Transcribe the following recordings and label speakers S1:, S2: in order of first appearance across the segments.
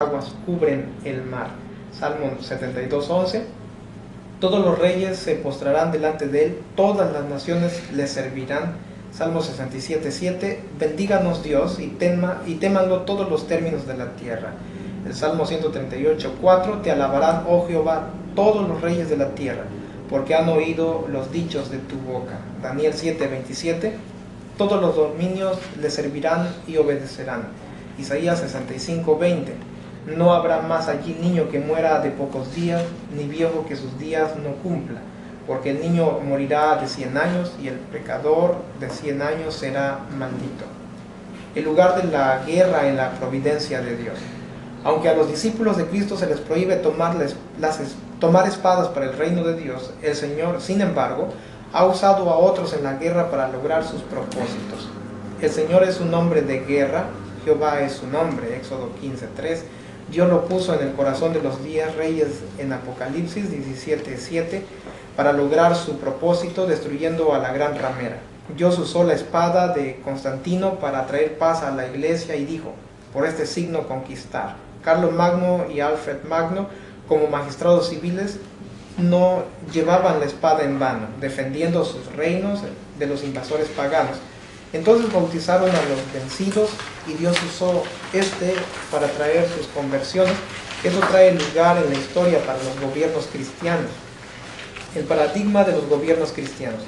S1: aguas cubren el mar. Salmo 72:11. Todos los reyes se postrarán delante de él, todas las naciones le servirán. Salmo 67:7. Bendíganos Dios y témanlo todos los términos de la tierra. El Salmo 138:4. Te alabarán, oh Jehová, todos los reyes de la tierra, porque han oído los dichos de tu boca. Daniel 7:27. Todos los dominios le servirán y obedecerán. Isaías 65:20. No habrá más allí niño que muera de pocos días, ni viejo que sus días no cumpla, porque el niño morirá de 100 años y el pecador de 100 años será maldito. El lugar de la guerra en la providencia de Dios. Aunque a los discípulos de Cristo se les prohíbe tomar espadas para el reino de Dios, el Señor, sin embargo, ha usado a otros en la guerra para lograr sus propósitos. El Señor es un hombre de guerra, Jehová es su nombre, Éxodo 15:3. Dios lo puso en el corazón de los 10 reyes en Apocalipsis 17:7 para lograr su propósito, destruyendo a la gran ramera. Dios usó la espada de Constantino para traer paz a la iglesia y dijo: por este signo conquistar. Carlos Magno y Alfred Magno, como magistrados civiles, no llevaban la espada en vano, defendiendo sus reinos de los invasores paganos. Entonces bautizaron a los vencidos y Dios usó para traer sus conversiones. Eso trae lugar en la historia para los gobiernos cristianos. El paradigma de los gobiernos cristianos.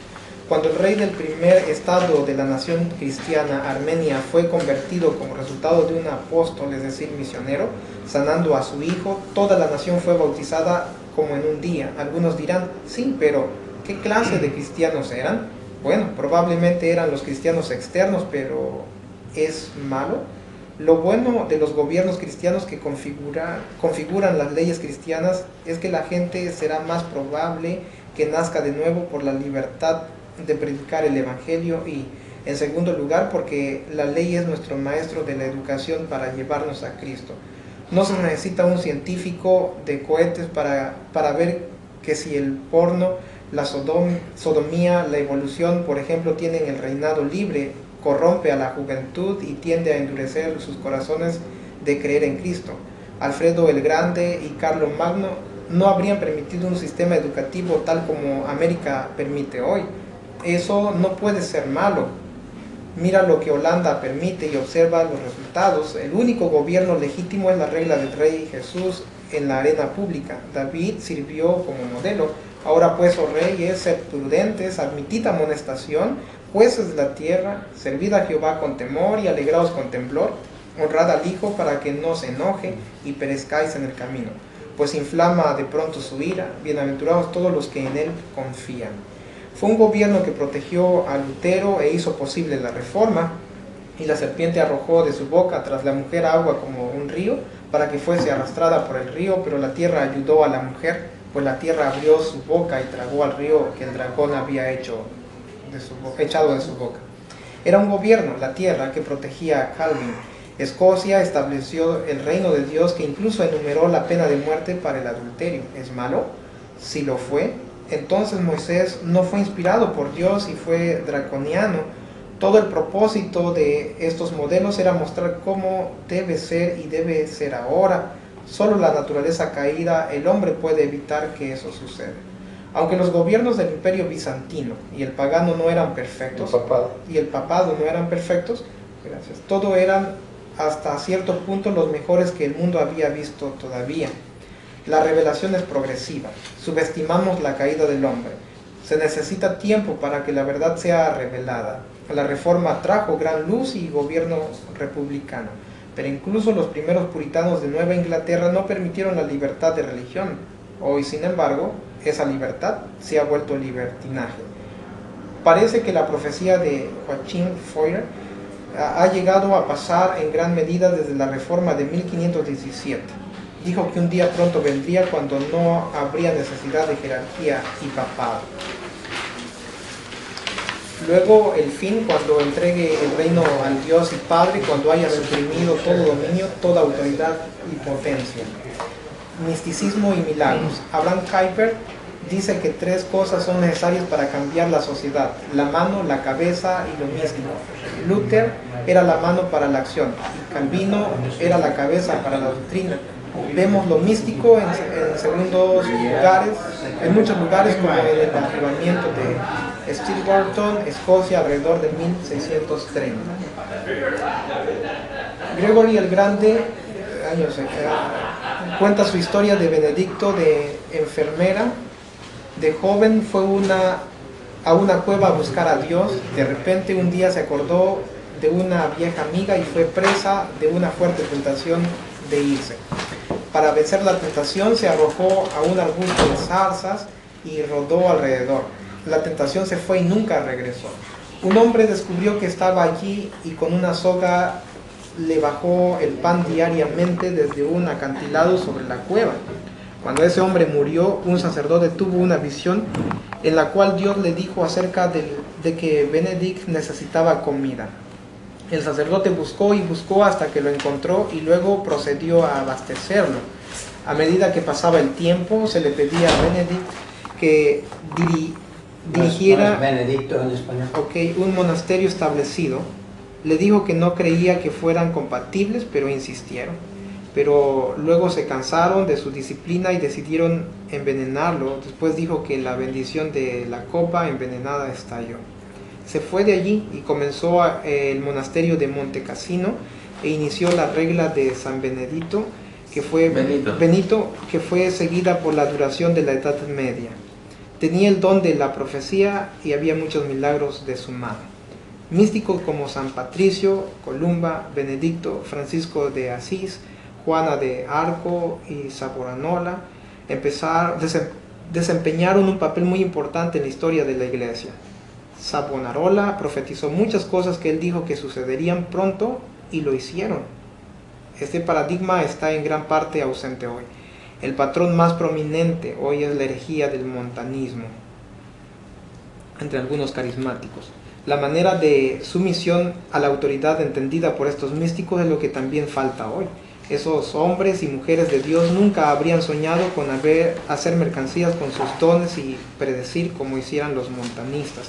S1: Cuando el rey del primer estado de la nación cristiana, Armenia, fue convertido como resultado de un apóstol, es decir, misionero, sanando a su hijo, toda la nación fue bautizada como en un día. Algunos dirán: sí, pero ¿qué clase de cristianos eran? Bueno, probablemente eran los cristianos externos, pero ¿es malo? Lo bueno de los gobiernos cristianos que configuran las leyes cristianas es que la gente será más probable que nazca de nuevo por la libertad de predicar el Evangelio y, en segundo lugar, porque la ley es nuestro maestro de la educación para llevarnos a Cristo. No se necesita un científico de cohetes para ver que si el porno, la sodomía, la evolución, por ejemplo, tienen el reinado libre, corrompe a la juventud y tiende a endurecer sus corazones de creer en Cristo. Alfredo el Grande y Carlos Magno no habrían permitido un sistema educativo tal como América permite hoy. Eso no puede ser malo. Mira lo que Holanda permite y observa los resultados. El único gobierno legítimo es la regla del Rey Jesús en la arena pública. David sirvió como modelo. Ahora pues, oh reyes, sed prudentes, admitid amonestación, jueces de la tierra, servid a Jehová con temor y alegraos con temblor, honrad al Hijo para que no se enoje y perezcáis en el camino, pues inflama de pronto su ira. Bienaventurados todos los que en él confían. Fue un gobierno que protegió a Lutero e hizo posible la reforma, y la serpiente arrojó de su boca tras la mujer agua como un río, para que fuese arrastrada por el río, pero la tierra ayudó a la mujer, pues la tierra abrió su boca y tragó al río que el dragón había echado de su boca. Era un gobierno, la tierra, que protegía a Calvin. Escocia estableció el reino de Dios, que incluso enumeró la pena de muerte para el adulterio. ¿Es malo? Si lo fue, entonces Moisés no fue inspirado por Dios y fue draconiano. Todo el propósito de estos modelos era mostrar cómo debe ser y debe ser ahora. Solo la naturaleza caída, el hombre puede evitar que eso suceda. Aunque los gobiernos del Imperio Bizantino y el pagano no eran perfectos, el papado no eran perfectos, todo eran hasta cierto punto los mejores que el mundo había visto todavía. La revelación es progresiva. Subestimamos la caída del hombre. Se necesita tiempo para que la verdad sea revelada. La reforma trajo gran luz y gobierno republicano, pero incluso los primeros puritanos de Nueva Inglaterra no permitieron la libertad de religión. Hoy, sin embargo, esa libertad se ha vuelto libertinaje. Parece que la profecía de Joachim Feuer ha llegado a pasar en gran medida desde la reforma de 1517. Dijo que un día pronto vendría cuando no habría necesidad de jerarquía y papado. Luego el fin, cuando entregue el reino al Dios y Padre, cuando haya suprimido todo dominio, toda autoridad y potencia. Misticismo y milagros. Abraham Kuyper dice que 3 cosas son necesarias para cambiar la sociedad: la mano, la cabeza y lo místico. Luther era la mano para la acción y Calvino era la cabeza para la doctrina. Vemos lo místico en segundos lugares, en muchos lugares, como en el avivamiento de Stilwarton, Escocia, alrededor de 1630. Gregory el Grande cuenta su historia de Benedicto, de enfermera. De joven fue a una cueva a buscar a Dios. De repente un día se acordó de una vieja amiga y fue presa de una fuerte tentación de irse. Para vencer la tentación se arrojó a un arbusto de zarzas y rodó alrededor. La tentación se fue y nunca regresó. Un hombre descubrió que estaba allí y con una soga le bajó el pan diariamente desde un acantilado sobre la cueva. Cuando ese hombre murió, un sacerdote tuvo una visión en la cual Dios le dijo acerca de que Benedict necesitaba comida. El sacerdote buscó y buscó hasta que lo encontró y luego procedió a abastecerlo. A medida que pasaba el tiempo, se le pedía a Benedict que dirigiera
S2: Benedicto en español.
S1: Un monasterio establecido. Le dijo que no creía que fueran compatibles, pero insistieron. Pero luego se cansaron de su disciplina y decidieron envenenarlo. Después dijo que la bendición de la copa envenenada estalló. Se fue de allí y comenzó el monasterio de Monte Cassino e inició la regla de San Benedito, que fue Benito, que fue seguida por la duración de la Edad Media. Tenía el don de la profecía y había muchos milagros de su mano. Místicos como San Patricio, Columba, Benedicto, Francisco de Asís, Juana de Arco y Savonarola desempeñaron un papel muy importante en la historia de la Iglesia. Savonarola profetizó muchas cosas que él dijo que sucederían pronto y lo hicieron. Este paradigma está en gran parte ausente hoy. El patrón más prominente hoy es la herejía del montanismo entre algunos carismáticos. La manera de sumisión a la autoridad entendida por estos místicos es lo que también falta hoy. Esos hombres y mujeres de Dios nunca habrían soñado con hacer mercancías con sus dones y predecir, como hicieran los montanistas,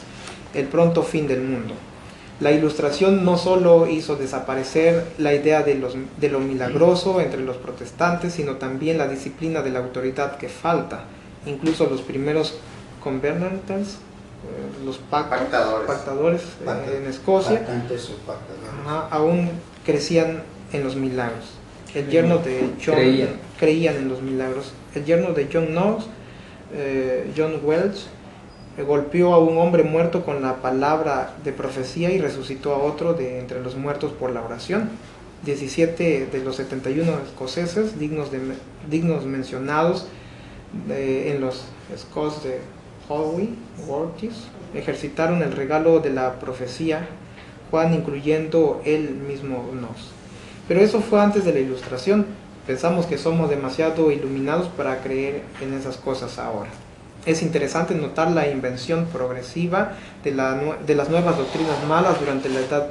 S1: el pronto fin del mundo. La Ilustración no solo hizo desaparecer la idea de lo milagroso entre los protestantes, sino también la disciplina de la autoridad que falta. Incluso los primeros convertants, los pactadores en Escocia, aún crecían en los milagros. El yerno de John creían en los milagros. El yerno de John Knox, John Welch, golpeó a un hombre muerto con la palabra de profecía y resucitó a otro de entre los muertos por la oración. 17 de los 71 escoceses dignos mencionados en los Scots de Holy Wortis ejercitaron el regalo de la profecía, Juan incluyendo él mismo Knox. Pero eso fue antes de la Ilustración. Pensamos que somos demasiado iluminados para creer en esas cosas ahora. Es interesante notar la invención progresiva de las nuevas doctrinas malas durante la Edad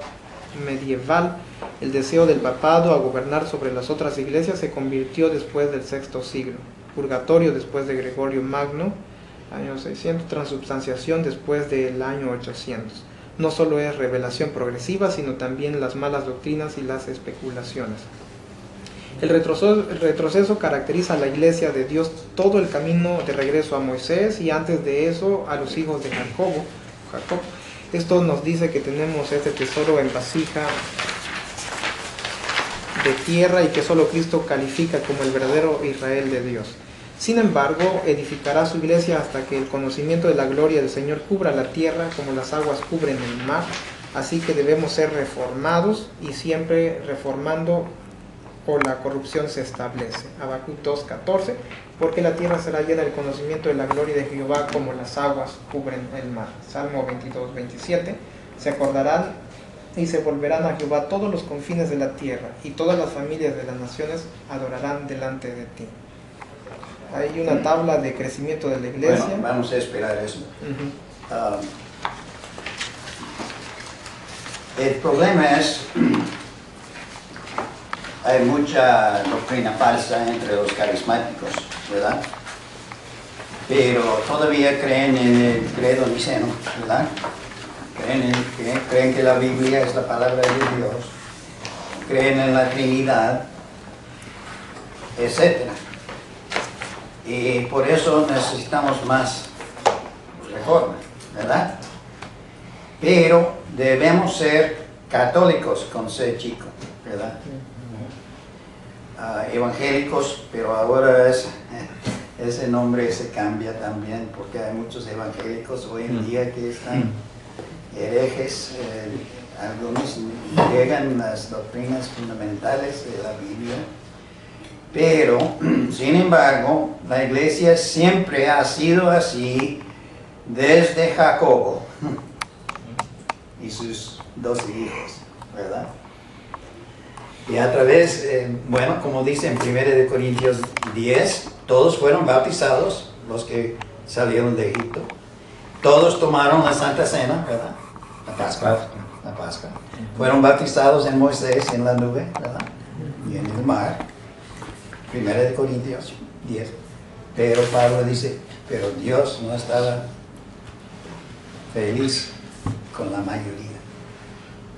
S1: Medieval. El deseo del papado a gobernar sobre las otras iglesias se convirtió después del VI siglo. Purgatorio después de Gregorio Magno, año 600. Transubstanciación después del año 800. No solo es revelación progresiva, sino también las malas doctrinas y las especulaciones. El retroceso caracteriza a la Iglesia de Dios todo el camino de regreso a Moisés y antes de eso a los hijos de Jacob. Esto nos dice que tenemos este tesoro en vasija de tierra y que solo Cristo califica como el verdadero Israel de Dios. Sin embargo, edificará su iglesia hasta que el conocimiento de la gloria del Señor cubra la tierra como las aguas cubren el mar. Así que debemos ser reformados y siempre reformando o la corrupción se establece. Habacuc 2:14, porque la tierra será llena del conocimiento de la gloria de Jehová como las aguas cubren el mar. Salmo 22:27, se acordarán y se volverán a Jehová todos los confines de la tierra, y todas las familias de las naciones adorarán delante de ti. Hay una tabla de crecimiento de la iglesia.
S2: Bueno, vamos a esperar eso. El problema es, hay mucha doctrina falsa entre los carismáticos, ¿verdad? Pero todavía creen en el credo niceno, ¿verdad? creen que la Biblia es la palabra de Dios, creen en la Trinidad, etc. Y por eso necesitamos más reforma, ¿verdad? Pero debemos ser católicos con C chico, ¿verdad? Evangélicos, pero ahora ese nombre se cambia también porque hay muchos evangélicos hoy en día que están herejes, algunos niegan las doctrinas fundamentales de la Biblia, pero sin embargo la iglesia siempre ha sido así desde Jacobo y sus 12 hijos, ¿verdad? Y a través, bueno, como dice en 1 Corintios 10, todos fueron bautizados, los que salieron de Egipto. Todos tomaron la Santa Cena, ¿verdad? La Pascua. Fueron bautizados en Moisés, en la nube, ¿verdad? Y en el mar. 1 Corintios 10. Pero Pablo dice, pero Dios no estaba feliz con la mayoría.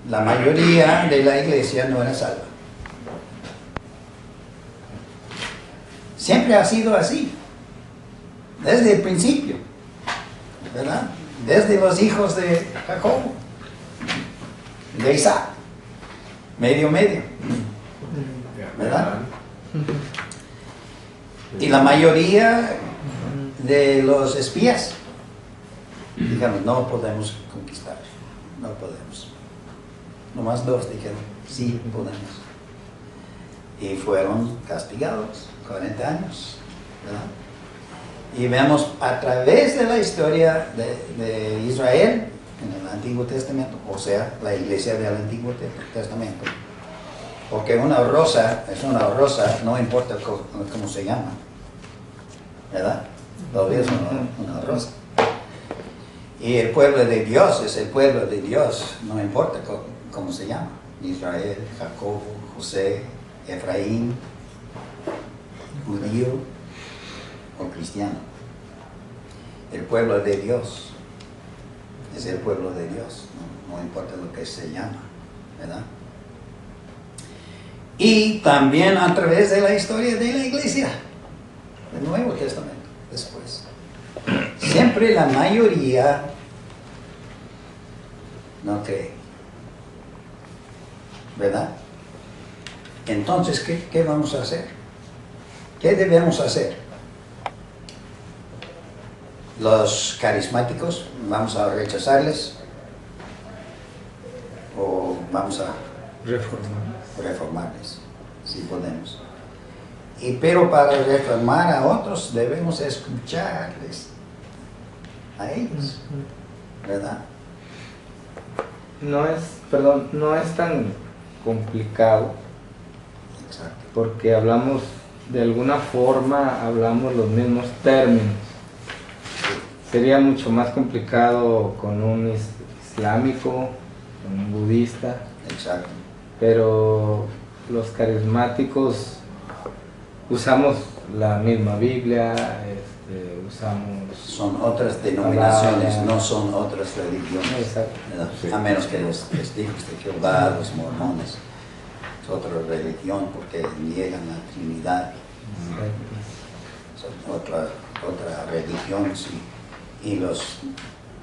S2: La mayoría de la iglesia no era salva. Siempre ha sido así, desde el principio, ¿verdad? Desde los hijos de Jacobo, de Isaac, medio, ¿verdad? Y la mayoría de los espías dijeron, no podemos conquistar, no podemos. Nomás 2 dijeron, sí podemos. Y fueron castigados 40 años, ¿verdad? Y vemos a través de la historia de Israel en el Antiguo Testamento, o sea, la iglesia del Antiguo Testamento, porque una rosa es una rosa, no importa cómo se llama, ¿verdad? Todavía es una rosa. Y el pueblo de Dios es el pueblo de Dios, no importa cómo se llama. Israel, Jacobo, José, Efraín, judío o cristiano. El pueblo de Dios es el pueblo de Dios, no importa lo que se llama, ¿verdad? Y también a través de la historia de la iglesia, del Nuevo Testamento, después. Siempre la mayoría no cree, ¿verdad? Entonces, ¿qué vamos a hacer? ¿Qué debemos hacer? Los carismáticos, ¿vamos a rechazarles? ¿O vamos a reformarles? Si podemos. Pero para reformar a otros debemos escucharles a ellos, ¿verdad?
S3: No es tan complicado.
S2: Exacto.
S3: Porque hablamos, de alguna forma, hablamos los mismos términos. Sería mucho más complicado con un islámico, con un budista.
S2: Exacto.
S3: Pero los carismáticos usamos la misma Biblia, usamos...
S2: Son otras denominaciones,
S3: palabras.
S2: no son otras religiones.
S3: Exacto.
S2: Sí. A menos que los testigos de Jehová, los mormones, es otra religión porque niegan la Trinidad. Son otra religión, sí. Y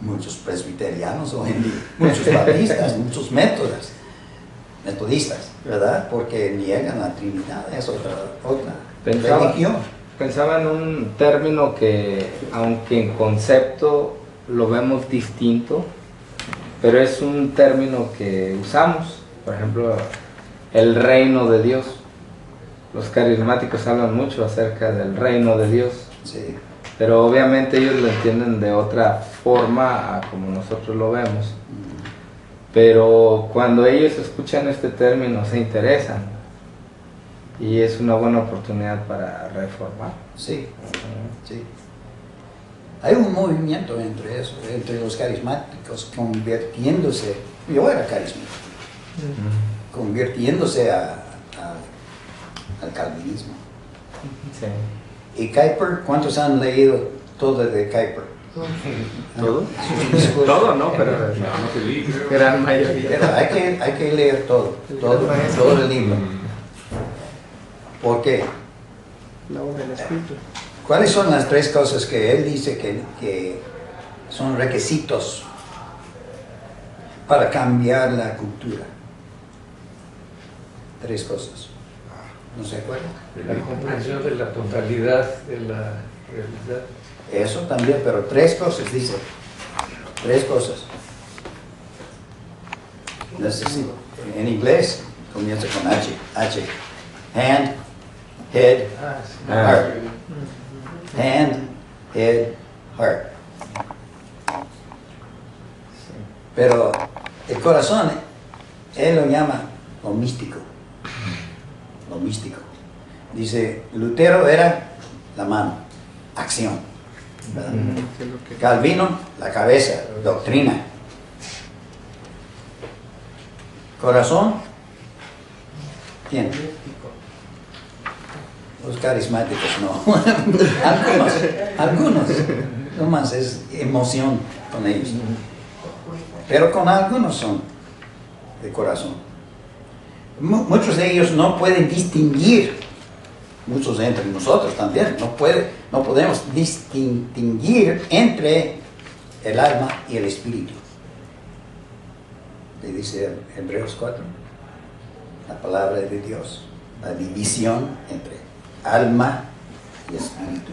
S2: muchos presbiterianos hoy en día, muchos bautistas, muchos metodistas, ¿verdad? Porque niegan la Trinidad, es otra religión.
S3: Pensaba en un término que, aunque en concepto lo vemos distinto, pero es un término que usamos. Por ejemplo, el reino de Dios. Los carismáticos hablan mucho acerca del reino de Dios.
S2: Sí.
S3: Pero obviamente ellos lo entienden de otra forma a como nosotros lo vemos. Pero cuando ellos escuchan este término se interesan. Y es una buena oportunidad para reformar.
S2: Sí, sí. Hay un movimiento entre los carismáticos convirtiéndose, yo era carismático, convirtiéndose al calvinismo.
S3: Sí.
S2: Y Kuyper, ¿cuántos han leído todo de Kuyper?
S3: ¿Todo?
S2: Sus hijos.
S3: Todo, ¿no? Pero gran mayoría.
S2: Pero hay que leer todo el libro. ¿Por qué?
S1: La obra del Espíritu.
S2: ¿Cuáles son las tres cosas que él dice que son requisitos para cambiar la cultura? Tres cosas. ¿No se acuerdan?
S4: La comprensión de la totalidad de la realidad.
S2: Eso también, pero tres cosas, dice. Tres cosas. Necesito. En inglés comienza con H. H. Hand, head, heart. Hand, head, heart. Pero el corazón, él lo llama lo místico. Lo místico. Dice, Lutero era la mano, acción. ¿Verdad? Calvino, la cabeza, doctrina. Corazón, ¿quién? Los carismáticos no. algunos. Nomás es emoción con ellos. Pero con algunos son de corazón. Muchos de ellos no pueden distinguir, muchos entre nosotros también, no podemos distinguir entre el alma y el espíritu. Le dice Hebreos 4, la palabra de Dios, la división entre alma y espíritu.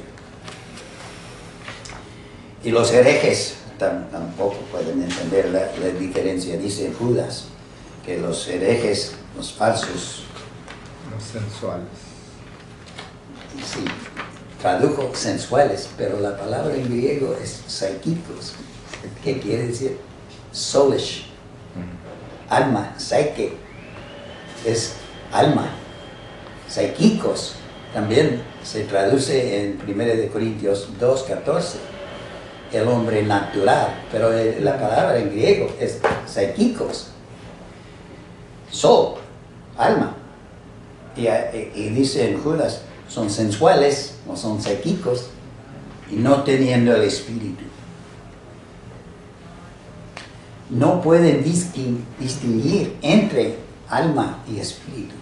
S2: Y los herejes tampoco pueden entender la diferencia. Dice Judas que los herejes, los falsos,
S3: Los sensuales.
S2: sí, tradujo sensuales, pero la palabra en griego es psíquicos, que quiere decir soulish, alma, psyche, es alma. Psíquicos también se traduce en 1 Corintios 2:14, el hombre natural, pero la palabra en griego es psíquicos, soul, alma. Y dice en Judas, son sensuales, no son psíquicos, y no teniendo el espíritu. No pueden distinguir entre alma y espíritu.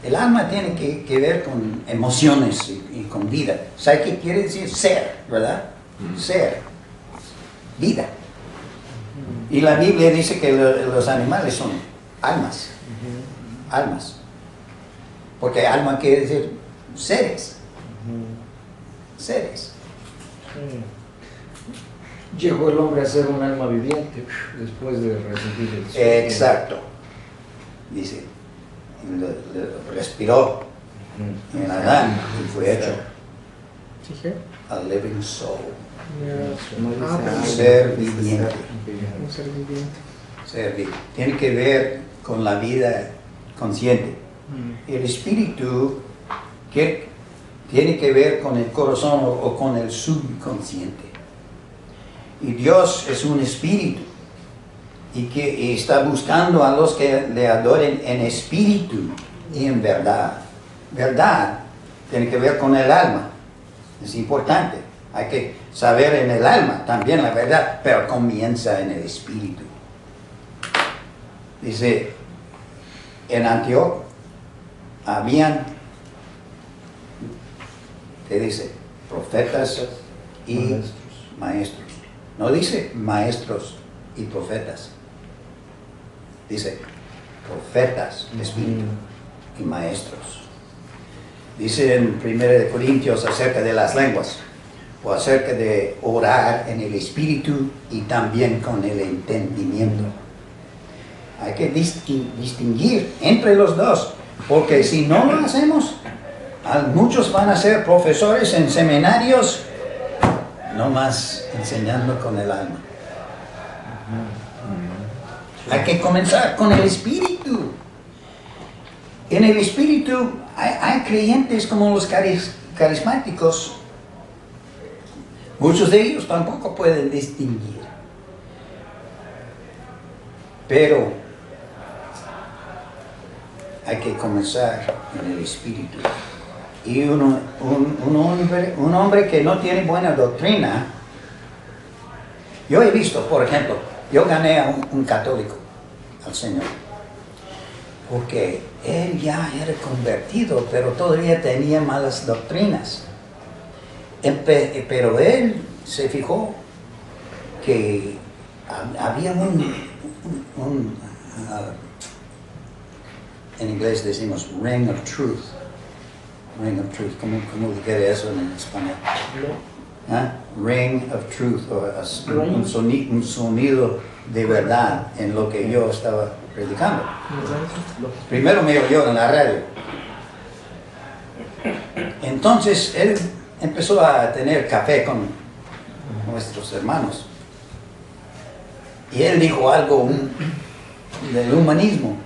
S2: El alma tiene que ver con emociones y con vida. ¿Sabe qué quiere decir? Ser, ¿verdad? Ser, vida. Y la Biblia dice que los animales son almas. Almas. Porque alma quiere decir seres. Seres.
S4: Llegó el hombre a ser un alma viviente después de recibir el sueño.
S2: Exacto. Dice, respiró en Adán y fue hecho
S1: ¿Sí qué?
S2: a living soul.
S1: Ah,
S2: Un
S1: pero
S2: ser viviente.
S1: un ser viviente.
S2: Ser viviente. Tiene que ver con la vida consciente. El espíritu que tiene que ver con el corazón o con el subconsciente. Y Dios es un espíritu y está buscando a los que le adoren en espíritu y en verdad. Verdad tiene que ver con el alma. Es importante. Hay que saber en el alma también la verdad, pero comienza en el espíritu. Dice, en Antioquía habían, ¿qué dice? Profetas y maestros. No dice maestros y profetas. Dice profetas de espíritu y maestros. Dice en 1 Corintios acerca de las lenguas, o acerca de orar en el espíritu y también con el entendimiento. Hay que distinguir entre los dos, porque si no lo hacemos, muchos van a ser profesores en seminarios, no más enseñando con el alma. Hay que comenzar con el espíritu. En el espíritu hay creyentes como los carismáticos. Muchos de ellos tampoco pueden distinguir. Pero hay que comenzar en el espíritu. Y un hombre que no tiene buena doctrina Yo he visto, por ejemplo, yo gané a un católico al Señor, porque él ya era convertido, pero todavía tenía malas doctrinas. Pero él se fijó que había en inglés decimos ring of truth. Ring of truth, ¿cómo quiere eso en español? ¿Ah? Ring of truth, o un sonido de verdad en lo que yo estaba predicando. Primero me oyó en la radio. Entonces él empezó a tener café con nuestros hermanos. Y él dijo algo del humanismo.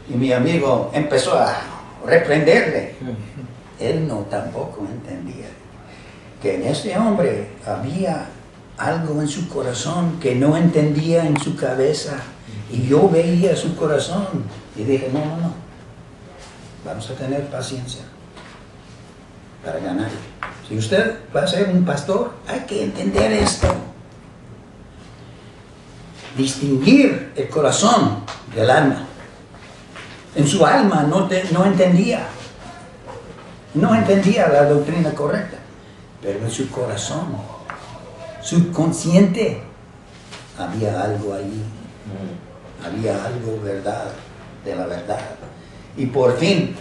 S2: Y mi amigo empezó a reprenderle. Él no tampoco entendía que en ese hombre había algo en su corazón que no entendía en su cabeza. Y yo veía su corazón y dije, no, vamos a tener paciencia para ganar. Si usted va a ser un pastor, hay que entender esto. Distinguir el corazón del alma. En su alma no entendía la doctrina correcta, pero en su corazón, subconsciente, había algo ahí, había algo verdad, de la verdad. Y por fin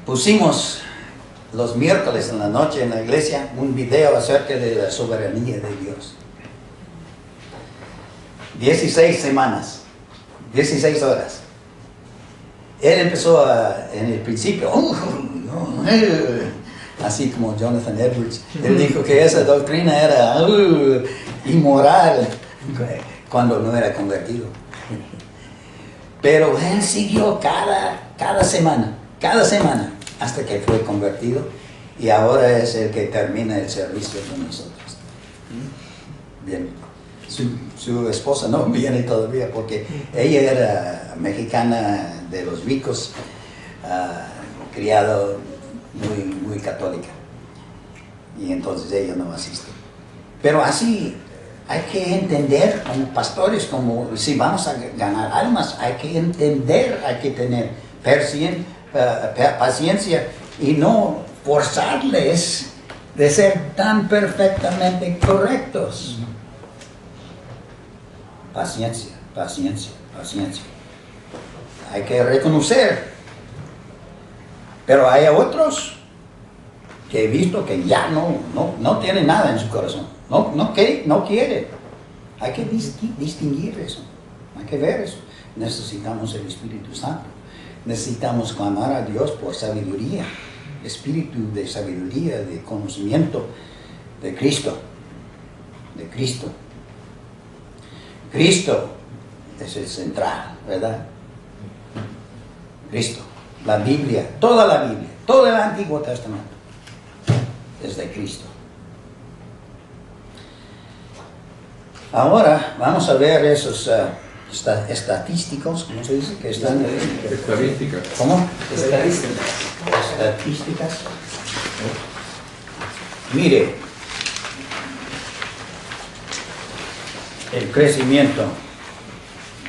S2: pusimos los miércoles en la noche en la iglesia un video acerca de la soberanía de Dios. 16 semanas. 16 horas. Él empezó en el principio, así como Jonathan Edwards, él dijo que esa doctrina era inmoral cuando no era convertido. Pero él siguió cada semana, hasta que fue convertido y ahora es el que termina el servicio con nosotros. Bien. Su esposa no viene todavía porque ella era mexicana de los ricos, criado muy católica, y entonces ella no asiste. Pero así hay que entender como pastores, como si vamos a ganar almas, hay que entender, hay que tener paciencia y no forzarles de ser tan perfectamente correctos. Paciencia. Hay que reconocer. Pero hay otros que he visto que ya no tienen nada en su corazón. No quiere. Hay que distinguir eso. Hay que ver eso. Necesitamos el Espíritu Santo. Necesitamos clamar a Dios por sabiduría. Espíritu de sabiduría, de conocimiento de Cristo. Cristo es el central, ¿verdad? Cristo, la Biblia, todo el Antiguo Testamento es de Cristo. Ahora vamos a ver esos estadísticos, ¿cómo se dice? Que están
S5: Estadísticas.
S2: ¿Cómo? Estadísticas. Mire, el crecimiento,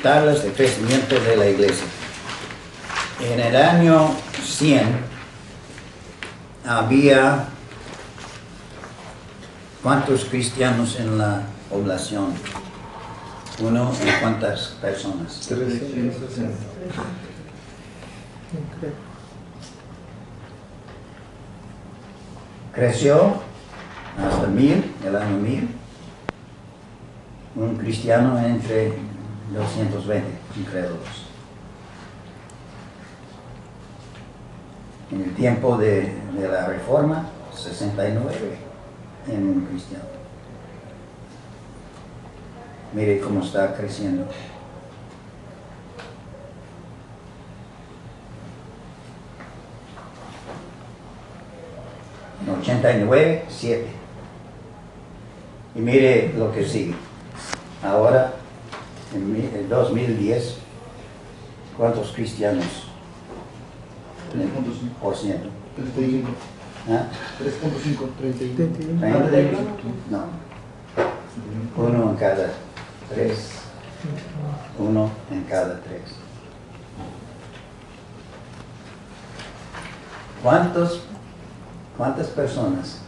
S2: tablas de crecimiento de la iglesia. En el año 100 había ¿cuántos cristianos en la población? ¿Uno y cuántas personas?
S5: 360.
S2: Creció hasta 1000, el año 1000. Un cristiano entre 220 incrédulos. En el tiempo de la Reforma, 69 en un cristiano. Mire cómo está creciendo. En 89, 7. Y mire lo que sigue. Ahora, en el 2010, ¿cuántos cristianos? Por ciento. ¿Ah?
S4: 3.5, 31.
S2: 30. No. Uno en cada 3. Uno en cada 3. ¿Cuántas personas,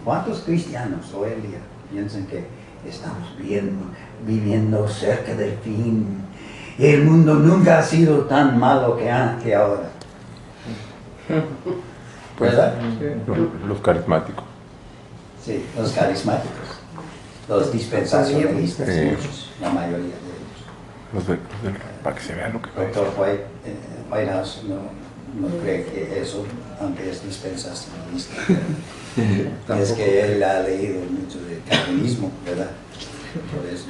S2: cuántos cristianos hoy en día piensan que estamos viviendo cerca del fin? El mundo nunca ha sido tan malo que ahora. ¿Verdad?
S5: Los carismáticos.
S2: Sí, los carismáticos, los dispensacionalistas,
S5: Sí.
S2: muchos, la mayoría de ellos.
S5: Para que se vea lo que va a
S2: Doctor Whitehouse no cree que eso, aunque es dispensacionalista, es que él ha leído mucho de calvinismo, ¿verdad? Por eso.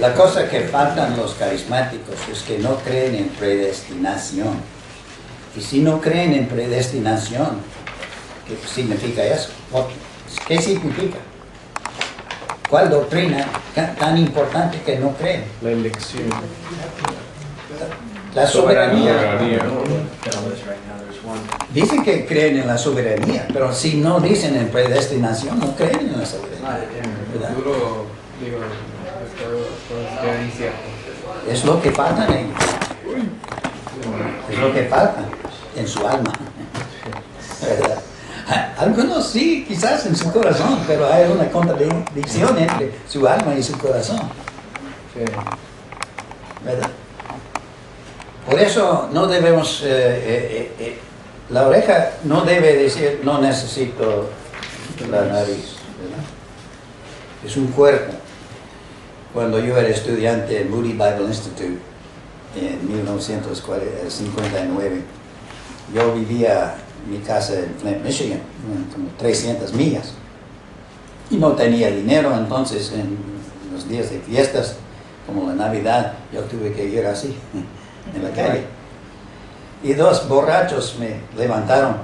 S2: La cosa que faltan los carismáticos es que no creen en predestinación. Y si no creen en predestinación, ¿qué significa eso? ¿Qué significa? ¿Cuál doctrina tan importante que no creen?
S4: La elección.
S2: La soberanía.
S5: Soberanía.
S2: Dicen que creen en la soberanía, pero si no dicen en predestinación, no creen en la soberanía. ¿Verdad? Es lo que falta en ellos. Es lo que falta en su alma. ¿Verdad? Algunos sí, quizás en su corazón, pero hay una contradicción entre su alma y su corazón. ¿Verdad? Por eso no debemos, la oreja no debe decir, no necesito la nariz, ¿verdad? Es un cuerpo. Cuando yo era estudiante en Moody Bible Institute en 1959, yo vivía en mi casa en Flint, Michigan, como 300 millas, y no tenía dinero. Entonces en los días de fiestas, como la Navidad, yo tuve que ir así, en la calle. Y dos borrachos me levantaron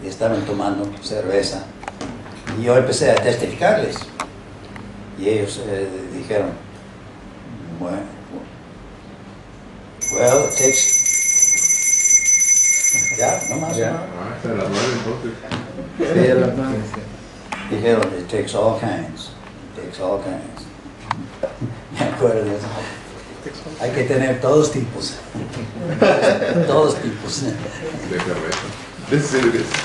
S2: y estaban tomando cerveza. Y yo empecé a testificarles. Y ellos dijeron, well, it takes... Ya, no más.
S3: Ya.
S5: Ah, hasta las 9 entonces.
S3: Sí, a las 9.
S2: Dijeron, it takes all kinds. It takes all kinds. Me acuerdo de eso. Hay que tener todos tipos. Todos tipos.
S5: De cerveza. De cerveza.